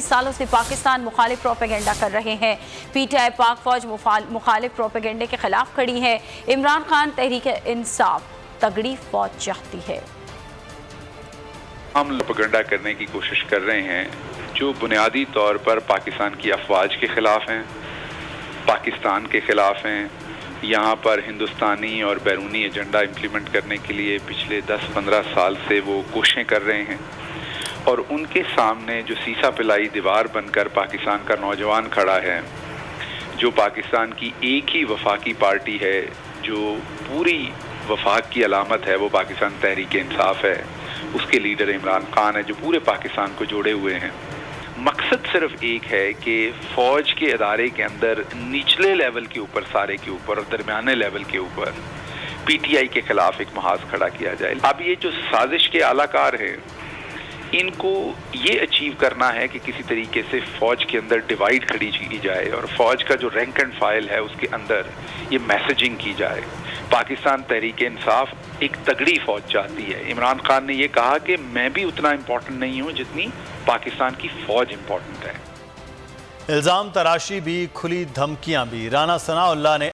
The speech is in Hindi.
कई सालों से पाकिस्तान मुखालिफ प्रोपेगेंडा कर रहे हैं। पीटीआई पाक फौज मुखालिफ प्रोपेगेंडे के खिलाफ खड़ी है। इमरान खान तहरीक इंसाफ तगड़ी फौज चाहती है। हम प्रोपेगेंडा करने की कोशिश कर रहे हैं जो बुनियादी तौर पर पाकिस्तान की अफवाज के खिलाफ हैं, पाकिस्तान के खिलाफ हैं। यहाँ पर हिंदुस्तानी और बैरूनी एजेंडा इम्प्लीमेंट करने के लिए पिछले 10-15 साल से वो कोशिशें कर रहे हैं और उनके सामने जो सीसा पिलाई दीवार बनकर पाकिस्तान का नौजवान खड़ा है, जो पाकिस्तान की एक ही वफाकी पार्टी है, जो पूरी वफाक की अलामत है, वो पाकिस्तान तहरीक इंसाफ है। उसके लीडर इमरान खान है जो पूरे पाकिस्तान को जोड़े हुए हैं। मकसद सिर्फ एक है कि फ़ौज के अदारे के अंदर निचले लेवल के ऊपर, सारे के ऊपर और दरमियाने लेवल के ऊपर पीटीआई के खिलाफ एक महाज खड़ा किया जाए। अब ये जो साजिश के आलाकार हैं, इनको ये अचीव करना है कि किसी तरीके से फ़ौज के अंदर डिवाइड खड़ी की जाए और फ़ौज का जो रैंक एंड फाइल है उसके अंदर ये मैसेजिंग की जाए। पाकिस्तान तहरीक इंसाफ एक तगड़ी फौज चाहती है। इमरान खान ने ये कहा कि मैं भी उतना इम्पोर्टेंट नहीं हूँ जितनी पाकिस्तान की फौज इम्पोर्टेंट है। इल्ज़ाम तराशी भी, खुली धमकियां भी। राना सनाउल्लाह ने